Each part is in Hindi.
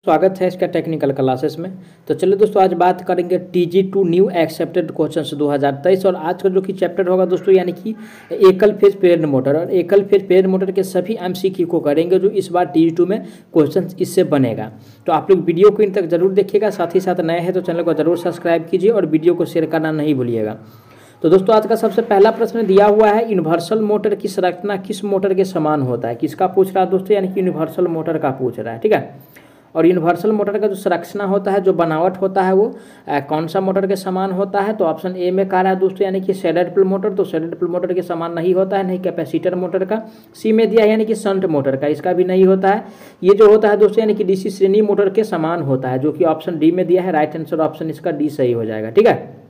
स्वागत है इसका टेक्निकल क्लासेस में। तो चलिए दोस्तों, आज बात करेंगे TG2 न्यू एक्सेप्टेड क्वेश्चंस 2023। और आज का जो कि चैप्टर होगा दोस्तों, यानी कि एकल फेज प्रेरण मोटर। और एकल फेज प्रेरण मोटर के सभी MCQ को करेंगे जो इस बार TG2 में क्वेश्चंस इससे बनेगा। तो आप लोग वीडियो को इन तक जरूर देखिएगा। साथ ही साथ नए हैं तो चैनल को जरूर सब्सक्राइब कीजिए और वीडियो को शेयर करना नहीं भूलिएगा। तो दोस्तों, आज का सबसे पहला प्रश्न दिया हुआ है, यूनिवर्सल मोटर की संरचना किस मोटर के समान होता है। किसका पूछ रहा है दोस्तों, यानी कि यूनिवर्सल मोटर का पूछ रहा है। ठीक है। और यूनिवर्सल मोटर का जो संरचना होता है, जो बनावट होता है, वो कौन सा मोटर के समान होता है। तो ऑप्शन ए में कह रहा है दोस्तों, यानी कि शेडेड पुल मोटर। तो शेडेड पुल मोटर के समान नहीं होता है, नहीं कैपेसिटर मोटर का। सी में दिया है यानी कि शंट मोटर का, इसका भी नहीं होता है। ये जो होता है दोस्तों, यानी कि DC श्रेणी मोटर के समान होता है, जो कि ऑप्शन डी में दिया है। राइट आंसर ऑप्शन इसका डी सही हो जाएगा। ठीक है।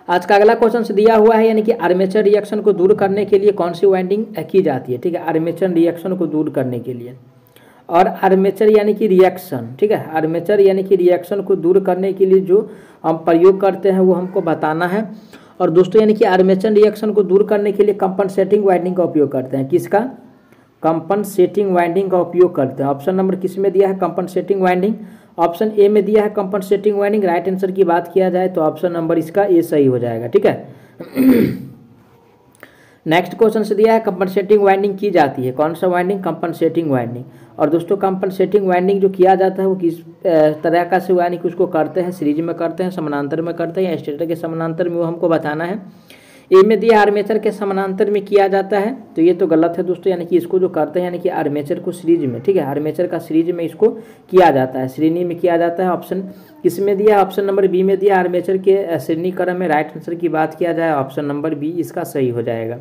आज का अगला क्वेश्चन से दिया हुआ है, यानी कि आर्मेचर रिएक्शन को दूर करने के लिए कौन सी वाइंडिंग की जाती है। ठीक है। आर्मेचर रिएक्शन को दूर करने के लिए, और आर्मेचर यानी कि रिएक्शन, ठीक है, आर्मेचर यानी कि रिएक्शन को दूर करने के लिए जो हम प्रयोग करते हैं वो हमको बताना है। और दोस्तों, यानी कि आर्मेचर रिएक्शन को दूर करने के लिए कंपनसेटिंग वाइंडिंग का उपयोग करते हैं। किसका? कंपनसेटिंग वाइंडिंग का उपयोग करते हैं। ऑप्शन नंबर किस में दिया है? Compensating winding. ऑप्शन ए में दिया है कंपनसेटिंग वाइंडिंग। राइट आंसर की बात किया जाए तो ऑप्शन नंबर इसका ए सही हो जाएगा। ठीक है। नेक्स्ट क्वेश्चन से दिया है, कंपनसेटिंग वाइंडिंग की जाती है। कौन सा वाइंडिंग? Compensating winding. और दोस्तों, कंपनसेटिंग वाइंडिंग जो किया जाता है वो किस तरह का से, यानी कि उसको करते हैं, सीरीज में करते हैं, समानांतर में करते हैं, या स्टेटर के समानांतर में, वो हमको बताना है। ए में दिया आर्मेचर के समानांतर में किया जाता है, तो ये तो गलत है दोस्तों। यानी कि इसको जो करते हैं, यानी कि आर्मेचर को सीरीज में, ठीक है, आर्मेचर का सीरीज में इसको किया जाता है, श्रेणी में किया जाता है। ऑप्शन किस में दिया? ऑप्शन नंबर बी में दिया, आर्मेचर के श्रेणी क्रम में। राइट आंसर की बात किया जाए ऑप्शन नंबर बी इसका सही हो जाएगा।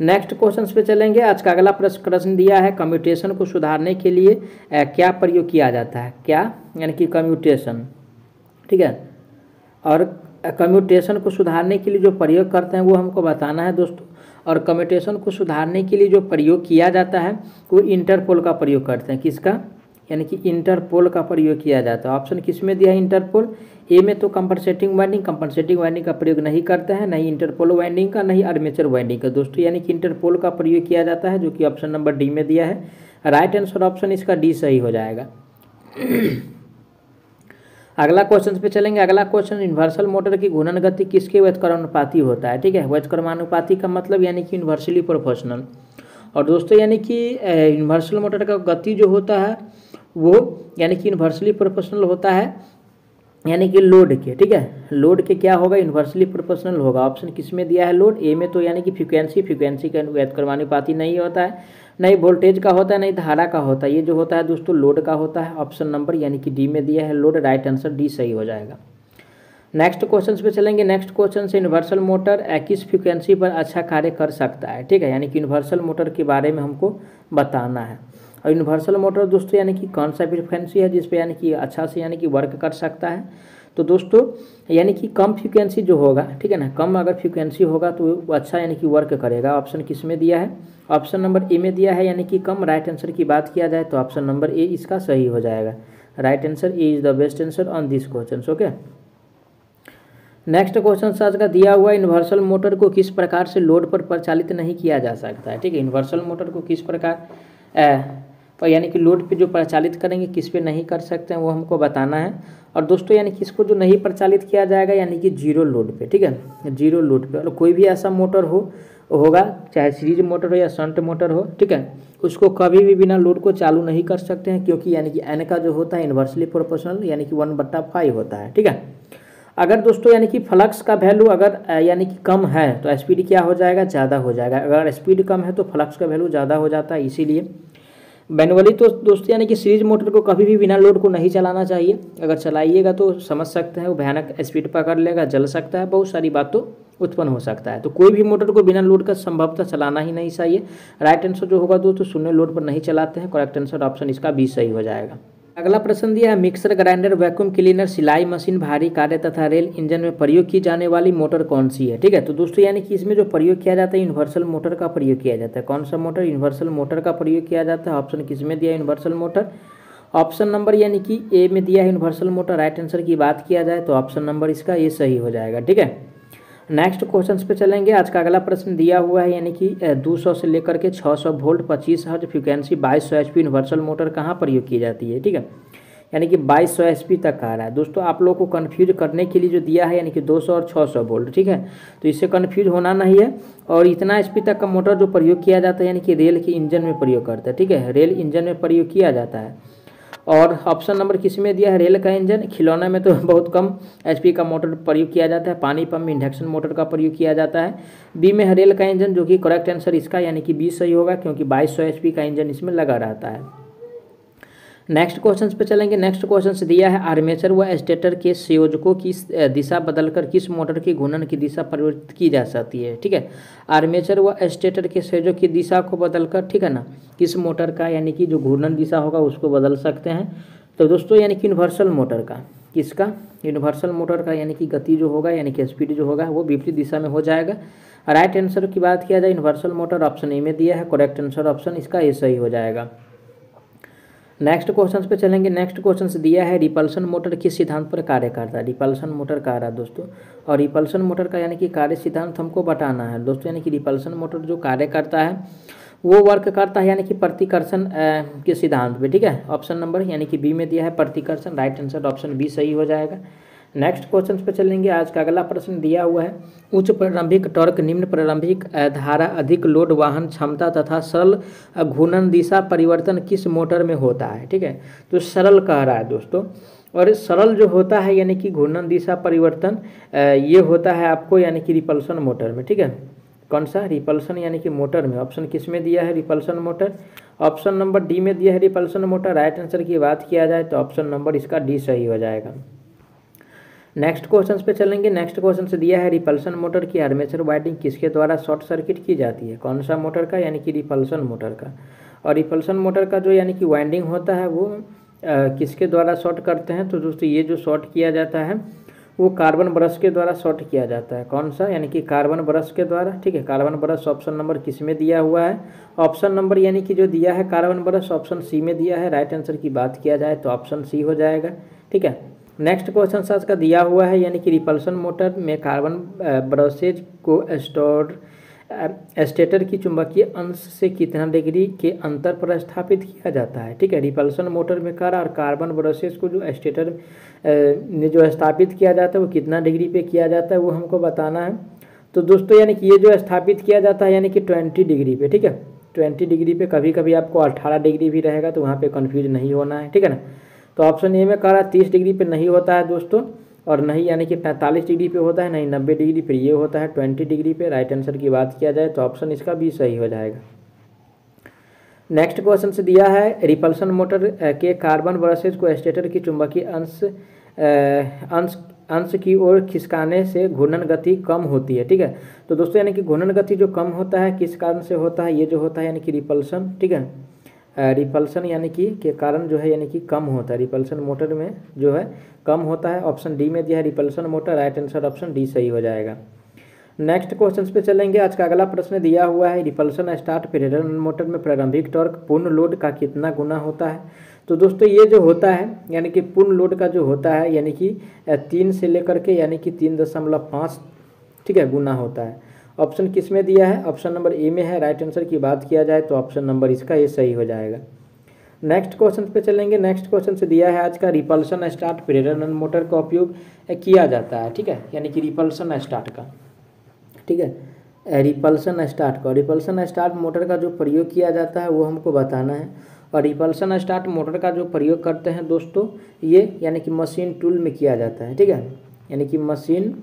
नेक्स्ट क्वेश्चन पे चलेंगे। आज का अगला प्रश्न दिया है, कम्यूटेशन को सुधारने के लिए क्या प्रयोग किया जाता है। क्या? यानी कि कम्यूटेशन, ठीक है। और कम्यूटेशन को सुधारने के लिए जो प्रयोग करते हैं वो हमको बताना है दोस्तों। और कम्यूटेशन को सुधारने के लिए जो प्रयोग किया जाता है वो इंटरपोल का प्रयोग करते हैं। किसका? यानी कि इंटरपोल का प्रयोग किया जाता है। ऑप्शन किस में दिया है? इंटरपोल। ए में तो कंपनसेटिंग वाइंडिंग का प्रयोग नहीं करते हैं, नहीं इंटरपोल वाइंडिंग का, नहीं आर्मेचर वाइंडिंग का दोस्तों। यानी कि इंटरपोल का प्रयोग किया जाता है, जो कि ऑप्शन नंबर डी में दिया है। राइट आंसर ऑप्शन इसका डी सही हो जाएगा। अगला क्वेश्चन पे चलेंगे। अगला क्वेश्चन, यूनिवर्सल मोटर की घूर्णन गति किसके व्युत्क्रमानुपाती होता है। ठीक है। व्युत्क्रमानुपाती का मतलब यानी कि यूनिवर्सली प्रोपोर्शनल। और दोस्तों, यानी कि यूनिवर्सल मोटर का गति जो होता है वो यानी कि यूनिवर्सली प्रोपोर्शनल होता है, यानी कि लोड के, ठीक है, लोड के क्या होगा? यूनिवर्सली प्रोपोर्शनल होगा। ऑप्शन किस में दिया है? लोड। ए में तो यानी कि फ्रीक्वेंसी का व्युत्क्रमानुपाती नहीं होता है, नहीं वोल्टेज का होता है, नहीं धारा का होता है। ये जो होता है दोस्तों लोड का होता है। ऑप्शन नंबर यानी कि डी में दिया है लोड। राइट आंसर डी सही हो जाएगा। नेक्स्ट क्वेश्चन पे चलेंगे। नेक्स्ट क्वेश्चन से, यूनिवर्सल मोटर किस फ्रीक्वेंसी पर अच्छा कार्य कर सकता है। ठीक है। यानी कि यूनिवर्सल मोटर के बारे में हमको बताना है। और यूनिवर्सल मोटर दोस्तों, यानी कि कौन सा फ्रीक्वेंसी है जिस पे यानी कि अच्छा से यानी कि वर्क कर सकता है। तो दोस्तों, यानी कि कम फ्रीक्वेंसी जो होगा, ठीक है ना, कम अगर फ्रीक्वेंसी होगा तो वो अच्छा यानी कि वर्क करेगा। ऑप्शन किस में दिया है? ऑप्शन नंबर ए में दिया है, यानी कि कम। राइट आंसर की बात किया जाए तो ऑप्शन नंबर ए इसका सही हो जाएगा। Right answer A is the best answer on this question. Okay. Next question आज का दिया हुआ, यूनिवर्सल मोटर को किस प्रकार से लोड पर परिचालित नहीं किया जा सकता है। ठीक है। यूनिवर्सल मोटर को किस प्रकार और यानी कि लोड पे जो प्रचालित करेंगे, किस पे नहीं कर सकते हैं वो हमको बताना है। और दोस्तों, यानी कि इसको जो नहीं प्रचालित किया जाएगा, यानी कि जीरो लोड पे, ठीक है, जीरो लोड पे। और कोई भी ऐसा मोटर होगा, चाहे सीरीज मोटर हो या शंट मोटर हो, ठीक है, उसको कभी भी बिना लोड को चालू नहीं कर सकते हैं, क्योंकि यानी कि एन का जो होता है इन्वर्सली प्रोपोर्शनल, यानी कि 1/5 होता है। ठीक है। अगर दोस्तों, यानी कि फ्लक्स का वैल्यू अगर यानी कि कम है तो स्पीड क्या हो जाएगा? ज़्यादा हो जाएगा। अगर स्पीड कम है तो फ्लक्स का वैल्यू ज़्यादा हो जाता है। इसीलिए मैनुअली तो दोस्तों, यानी कि सीरीज मोटर को कभी भी बिना लोड को नहीं चलाना चाहिए। अगर चलाइएगा तो समझ सकते हैं वो भयानक स्पीड पकड़ लेगा, जल सकता है, बहुत सारी बातों उत्पन्न हो सकता है। तो कोई भी मोटर को बिना लोड का संभवतः चलाना ही नहीं चाहिए। राइट आंसर जो होगा दोस्तों, शून्य लोड पर नहीं चलाते हैं। करेक्ट आंसर ऑप्शन इसका बी सही हो जाएगा। अगला प्रश्न दिया है, मिक्सर ग्राइंडर, वैक्यूम क्लीनर, सिलाई मशीन, भारी कार्य तथा रेल इंजन में प्रयोग की जाने वाली मोटर कौन सी है। ठीक है। तो दोस्तों, यानी कि इसमें जो प्रयोग किया जाता है यूनिवर्सल मोटर का प्रयोग किया जाता है। कौन सा मोटर? यूनिवर्सल मोटर का प्रयोग किया जाता है। ऑप्शन किस में दिया? Universal motor. ऑप्शन नंबर यानी कि ए में दिया है यूनिवर्सल मोटर। राइट आंसर की बात किया जाए तो ऑप्शन नंबर इसका ए सही हो जाएगा। ठीक है। नेक्स्ट क्वेश्चन पे चलेंगे। आज का अगला प्रश्न दिया हुआ है, यानी कि 200 से लेकर के 600 volt 25 hertz frequency 2200 HP universal motor कहाँ प्रयोग की जाती है। ठीक है, यानी कि 2200 एचपी तक आ रहा है दोस्तों। आप लोगों को कन्फ्यूज करने के लिए जो दिया है यानी कि 200 और 600 वोल्ट, ठीक है, तो इससे कन्फ्यूज होना नहीं है। और इतना एचपी तक का मोटर जो प्रयोग किया जाता है यानी कि रेल के इंजन में प्रयोग करता है। ठीक है, रेल इंजन में प्रयोग किया जाता है। और ऑप्शन नंबर किस में दिया है, रेल का इंजन। खिलौने में तो बहुत कम एचपी का मोटर प्रयोग किया जाता है। पानी पंप में इंडक्शन मोटर का प्रयोग किया जाता है। बी में है रेल का इंजन, जो कि करेक्ट आंसर इसका यानी कि बी सही होगा, क्योंकि 2200 एचपी का इंजन इसमें लगा रहता है। नेक्स्ट क्वेश्चन पे चलेंगे। नेक्स्ट क्वेश्चन से दिया है आर्मेचर व स्टेटर के संयोजकों की दिशा बदलकर किस मोटर की घूर्णन की दिशा परिवर्तित की जा सकती है। ठीक है, आर्मेचर व स्टेटर के संयोजक की दिशा को बदलकर, ठीक है ना, किस मोटर का यानी कि जो घूर्णन दिशा होगा उसको बदल सकते हैं। तो दोस्तों यानी कि यूनिवर्सल मोटर का, किसका, यूनिवर्सल मोटर का, यानी कि गति जो होगा यानी कि स्पीड जो होगा वो विपरीत दिशा में हो जाएगा। राइट आंसर की बात किया जाए यूनिवर्सल मोटर, ऑप्शन ए में दिया है, करेक्ट आंसर ऑप्शन इसका ए सही हो जाएगा। नेक्स्ट क्वेश्चन पे चलेंगे। नेक्स्ट क्वेश्चन से दिया है रिपल्सन मोटर किस सिद्धांत पर कार्य करता है। रिपल्सन मोटर का रहा दोस्तों, और रिपल्सन मोटर का यानी कि कार्य सिद्धांत हमको बताना है दोस्तों। यानी कि रिपल्सन मोटर जो कार्य करता है वो वर्क करता है यानी कि प्रतिकर्षण के सिद्धांत पे। ठीक है, ऑप्शन नंबर यानी कि बी में दिया है प्रतिकर्षण, राइट आंसर ऑप्शन बी सही हो जाएगा। नेक्स्ट क्वेश्चन पे चलेंगे। आज का अगला प्रश्न दिया हुआ है उच्च प्रारंभिक टॉर्क, निम्न प्रारंभिक धारा, अधिक लोड वहन क्षमता तथा सरल घूर्णन दिशा परिवर्तन किस मोटर में होता है। ठीक है, तो सरल कह रहा है दोस्तों, और सरल जो होता है यानी कि घूर्णन दिशा परिवर्तन ये होता है आपको यानी कि रिपल्सन मोटर में। ठीक है, कौन सा, रिपल्सन यानी कि मोटर में। ऑप्शन किस में दिया है, repulsion motor, option number D में दिया है रिपल्सन मोटर। राइट आंसर की बात किया जाए तो ऑप्शन नंबर इसका डी सही हो जाएगा। नेक्स्ट क्वेश्चन पे चलेंगे। नेक्स्ट क्वेश्चन से दिया है रिपल्सन मोटर की आर्मेचर वाइंडिंग किसके द्वारा शॉर्ट सर्किट की जाती है। कौन सा मोटर का, यानी कि रिपल्सन मोटर का। और रिपल्सन मोटर का जो यानी कि वाइंडिंग होता है वो किसके द्वारा शॉर्ट करते हैं। तो दोस्तों ये जो शॉर्ट किया जाता है वो कार्बन ब्रश के द्वारा शॉर्ट किया जाता है। कौन सा, यानी कि कार्बन ब्रश के द्वारा। ठीक है, कार्बन ब्रश ऑप्शन नंबर किस में दिया हुआ है, ऑप्शन नंबर यानी कि जो दिया है कार्बन ब्रश ऑप्शन सी में दिया है। राइट आंसर की बात किया जाए तो ऑप्शन सी हो जाएगा। ठीक है, नेक्स्ट क्वेश्चन साज का दिया हुआ है यानी कि रिपल्सन मोटर में कार्बन ब्रशेज को स्टेटर की चुंबकीय अंश से कितना डिग्री के अंतर पर स्थापित किया जाता है। ठीक है, रिपल्सन मोटर में कार और कार्बन ब्रशेज को जो स्टेटर ने जो स्थापित किया जाता है वो कितना डिग्री पे किया जाता है वो हमको बताना है। तो दोस्तों यानी कि ये जो स्थापित किया जाता है यानी कि 20 डिग्री पे। ठीक है, 20 डिग्री पे, कभी कभी आपको 18 डिग्री भी रहेगा तो वहाँ पे कन्फ्यूज नहीं होना है। ठीक है ना, तो ऑप्शन ए में कह रहा है 30 डिग्री पे नहीं होता है दोस्तों, और नहीं यानी कि 45 डिग्री पे होता है, नहीं 90 डिग्री पे, ये होता है 20 डिग्री पे। राइट आंसर की बात किया जाए तो ऑप्शन इसका बी सही हो जाएगा। नेक्स्ट क्वेश्चन से दिया है रिपल्सन मोटर के कार्बन ब्रशेज को स्टेटर की चुंबकीय अंश की ओर खिसकाने से घूर्णन गति कम होती है। ठीक है, तो दोस्तों यानी कि घूर्णन गति जो कम होता है किस कारण से होता है, ये जो होता है यानी कि रिपल्सन। ठीक है, रिपल्सन यानी कि के कारण जो है यानी कि कम होता है, रिपल्सन मोटर में जो है कम होता है। ऑप्शन डी में दिया है repulsion motor, right answer option D सही हो जाएगा। नेक्स्ट क्वेश्चन पे चलेंगे। आज का अगला प्रश्न दिया हुआ है रिपल्सन स्टार्ट प्रेरण मोटर में प्रारंभिक टॉर्क पूर्ण लोड का कितना गुना होता है। तो दोस्तों ये जो होता है यानी कि पूर्ण लोड का जो होता है यानी कि 3 से लेकर के यानी कि 3.5, ठीक है, गुना होता है। ऑप्शन किस में दिया है, ऑप्शन नंबर ए में है। राइट आंसर की बात किया जाए तो ऑप्शन नंबर इसका ए सही हो जाएगा। नेक्स्ट क्वेश्चन पे चलेंगे। नेक्स्ट क्वेश्चन से दिया है आज का रिपल्सन स्टार्ट प्रेरण मोटर का उपयोग किया जाता है। ठीक है, यानी कि रिपल्सन स्टार्ट का, ठीक है, रिपल्सन स्टार्ट मोटर का जो प्रयोग किया जाता है वो हमको बताना है। और रिपल्सन स्टार्ट मोटर का जो प्रयोग करते हैं दोस्तों ये यानी कि मशीन टूल में किया जाता है। ठीक है, यानी कि मशीन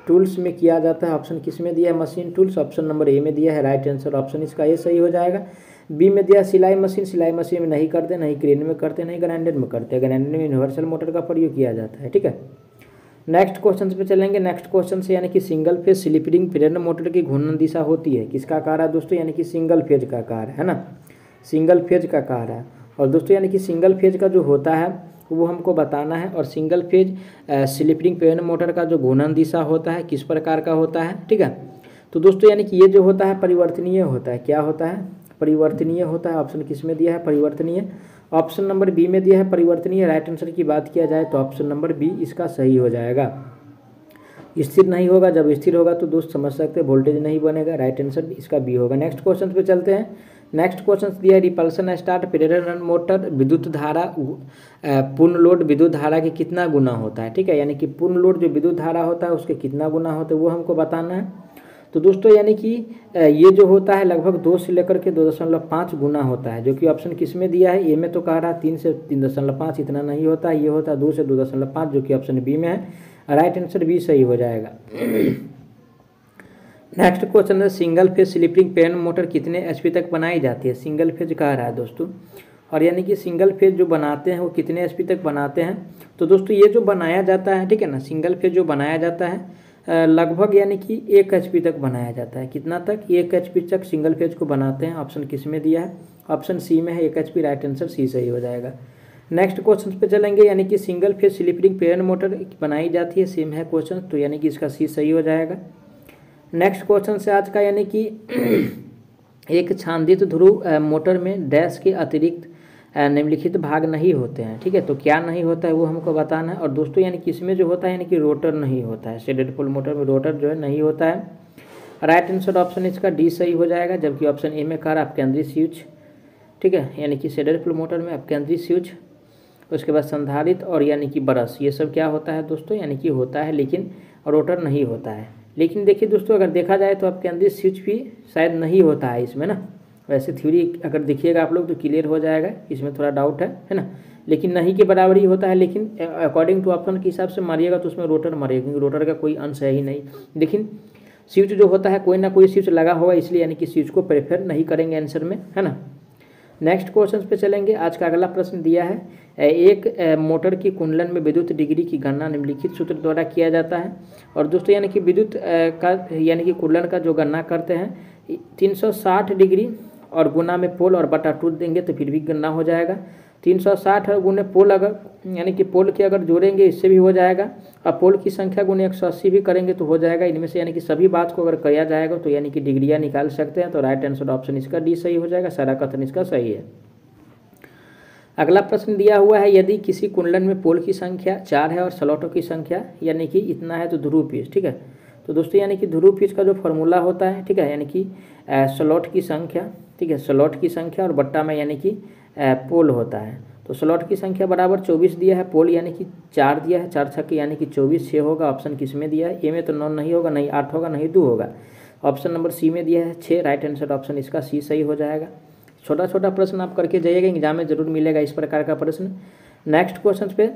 टूल्स में किया जाता है। ऑप्शन किस में दिया है, machine tools, option number A में दिया है। राइट आंसर ऑप्शन इसका ए सही हो जाएगा। बी में दिया सिलाई मशीन में नहीं करते, नहीं क्रेन में करते, नहीं ग्राइंडर में करते। ग्राइंडर में यूनिवर्सल मोटर का प्रयोग किया जाता है। ठीक है, नेक्स्ट क्वेश्चन पे चलेंगे। नेक्स्ट क्वेश्चन से यानी कि सिंगल फेज स्लिप रिंग प्रेरण मोटर की घूर्णन दिशा होती है किसका कार्य है दोस्तों, यानी कि सिंगल फेज का कार्य है ना, सिंगल फेज का कार्य है। और दोस्तों यानी कि सिंगल फेज का जो होता है वो हमको बताना है। और सिंगल फेज स्लिप रिंग प्रेरण मोटर का जो घूर्णन दिशा होता है किस प्रकार का होता है। ठीक है, तो दोस्तों यानी कि ये जो होता है परिवर्तनीय होता है। क्या होता है, परिवर्तनीय होता है। ऑप्शन किस में दिया है, परिवर्तनीय, ऑप्शन नंबर बी में दिया है परिवर्तनीय। राइट आंसर की बात किया जाए तो ऑप्शन नंबर बी इसका सही हो जाएगा। स्थिर नहीं होगा, जब स्थिर होगा तो दोस्त समझ सकते हैं वोल्टेज नहीं बनेगा। राइट आंसर इसका बी होगा। नेक्स्ट क्वेश्चन पे चलते हैं। नेक्स्ट क्वेश्चन दिया है रिपल्सन स्टार्ट प्रेरण मोटर विद्युत धारा पूर्ण लोड विद्युत धारा के कितना गुना होता है, ठीक है, यानी कि पूर्ण लोड जो विद्युत धारा होता है उसके कितना गुना होता है वो हमको बताना है। तो दोस्तों यानी कि ये जो होता है लगभग 2 से लेकर के 2.5 गुना होता है, जो कि ऑप्शन किस में दिया है, ए में तो कह रहा है 3 से 3.5, इतना नहीं होता है, ये होता है 2 से 2.5, जो कि ऑप्शन बी में है। राइट आंसर बी सही हो जाएगा। नेक्स्ट क्वेश्चन है single phase slipping pen motor कितने एचपी तक बनाई जाती है। सिंगल फेज कह रहा है दोस्तों, और यानी कि सिंगल फेज जो बनाते हैं वो कितने एचपी तक बनाते हैं। तो दोस्तों ये जो बनाया जाता है, ठीक है ना, सिंगल फेज जो बनाया जाता है लगभग यानी कि 1 एचपी तक बनाया जाता है। कितना तक, 1 एचपी तक सिंगल फेज को बनाते हैं। ऑप्शन किस में दिया है, ऑप्शन सी में है 1 एचपी। राइट आंसर सी सही हो जाएगा। नेक्स्ट क्वेश्चन पे चलेंगे, यानी कि single phase slipping pen motor बनाई जाती है, सेम है क्वेश्चन, तो यानी कि इसका सी सही हो जाएगा। नेक्स्ट क्वेश्चन से आज का, यानी कि एक छांदित ध्रुव मोटर में डैश के अतिरिक्त निम्नलिखित भाग नहीं होते हैं, ठीक है, तो क्या नहीं होता है वो हमको बताना है। और दोस्तों यानी कि इसमें जो होता है यानी कि रोटर नहीं होता है, शेडेड पोल मोटर में रोटर जो है नहीं होता है। राइट आंसर ऑप्शन इसका डी सही हो जाएगा, जबकि ऑप्शन ए में कह रहा है अपकेंद्री स्विच, ठीक है, यानी कि शेडेड पोल मोटर में अपकेंद्री स्विच, उसके बाद संधारित्र और यानी कि ब्रश, ये सब क्या होता है दोस्तों, यानी कि होता है, लेकिन रोटर नहीं होता है। लेकिन देखिए दोस्तों अगर देखा जाए तो अपकेंद्री स्विच भी शायद नहीं होता है इसमें ना, वैसे थ्योरी अगर देखिएगा आप लोग तो क्लियर हो जाएगा, इसमें थोड़ा डाउट है ना, लेकिन नहीं के बराबर ही होता है। लेकिन अकॉर्डिंग टू ऑप्शन के हिसाब से मारिएगा तो उसमें रोटर मारिएगा, क्योंकि रोटर का कोई अंश है ही नहीं। लेकिन स्विच जो होता है कोई ना कोई स्विच लगा होगा, इसलिए यानी कि स्विच को प्रेफर नहीं करेंगे आंसर में, है ना। नेक्स्ट क्वेश्चन पे चलेंगे। आज का अगला प्रश्न दिया है, एक मोटर की कुंडलन में विद्युत डिग्री की गणना निम्नलिखित सूत्र द्वारा किया जाता है। और दोस्तों यानी कि विद्युत का यानी कि कुंडलन का जो गणना करते हैं 360 डिग्री और गुना में पोल और बटा 2 देंगे तो फिर भी गणना हो जाएगा। 360 और गुने पोल अगर यानी कि पोल के अगर जोड़ेंगे इससे भी हो जाएगा, और पोल की संख्या गुने 180 भी करेंगे तो हो जाएगा। इनमें से यानी कि सभी बात को अगर किया जाएगा तो यानी कि डिग्रियाँ निकाल सकते हैं। तो राइट आंसर ऑप्शन इसका डी सही हो जाएगा, सारा कथन इसका सही है। अगला प्रश्न दिया हुआ है, यदि किसी कुंडलन में पोल की संख्या 4 है और स्लॉटों की संख्या यानी कि इतना है तो ध्रुव पीस, ठीक है। तो दोस्तों यानी कि ध्रुव पीस का जो फॉर्मूला होता है, ठीक है, यानी कि स्लॉट की संख्या, ठीक है, स्लॉट की संख्या और बट्टा में यानी कि पोल होता है। तो स्लॉट की संख्या बराबर 24 दिया है, पोल यानी कि 4 दिया है, 4 छक्के यानी कि 24, 6 होगा। ऑप्शन किस में दिया है, ए में तो 9 नहीं होगा, नहीं 8 होगा, नहीं 2 होगा। ऑप्शन नंबर सी में दिया है 6। राइट आंसर ऑप्शन इसका सी सही हो जाएगा। छोटा छोटा प्रश्न आप करके जाइएगा, एग्जाम में जरूर मिलेगा इस प्रकार का प्रश्न। नेक्स्ट क्वेश्चन पे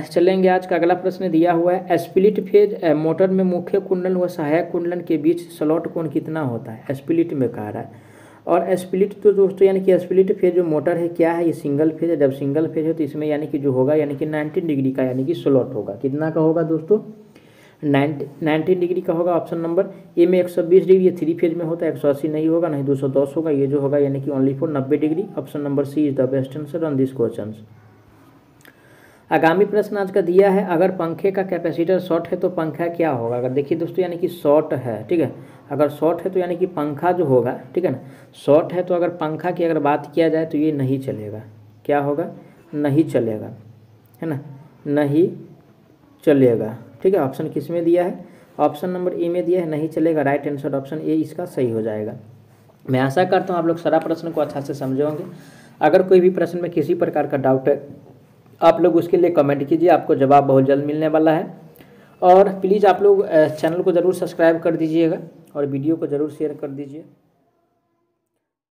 चलेंगे। आज का अगला प्रश्न दिया हुआ है, स्प्लिट फेज मोटर में मुख्य कुंडलन व सहायक कुंडलन के बीच स्लॉट कोण कितना होता है, स्प्लिट में कह रहा है। और स्प्लिट तो दोस्तों यानी कि स्प्लिट फेज जो मोटर है क्या है, ये सिंगल फेज है। जब सिंगल फेज है तो इसमें यानी कि जो होगा यानी कि 19 डिग्री का यानी कि स्लॉट होगा। कितना का होगा दोस्तों, 19 डिग्री का होगा। ऑप्शन नंबर ए में 120 डिग्री, ये 3 फेज में होता है, 180 नहीं होगा, नहीं 210 होगा, ये जो होगा यानी कि only for 90 degree. Option number C is the best answer on this question. आगामी प्रश्न आज का दिया है, अगर पंखे का कैपेसिटर शॉर्ट है तो पंखा क्या होगा। अगर देखिए दोस्तों यानी कि शॉर्ट है, ठीक है, अगर शॉर्ट है तो यानी कि पंखा जो होगा, ठीक है ना, शॉर्ट है तो अगर पंखा की अगर बात किया जाए तो ये नहीं चलेगा। क्या होगा, नहीं चलेगा, है ना, नहीं चलेगा, ठीक है। ऑप्शन किस में दिया है, ऑप्शन नंबर ए में दिया है, नहीं चलेगा। राइट आंसर ऑप्शन ए इसका सही हो जाएगा। मैं आशा करता हूँ आप लोग सारा प्रश्न को अच्छा से समझे होंगे। अगर कोई भी प्रश्न में किसी प्रकार का डाउट है आप लोग उसके लिए कमेंट कीजिए, आपको जवाब बहुत जल्द मिलने वाला है। और प्लीज़ आप लोग चैनल को ज़रूर सब्सक्राइब कर दीजिएगा और वीडियो को ज़रूर शेयर कर दीजिए।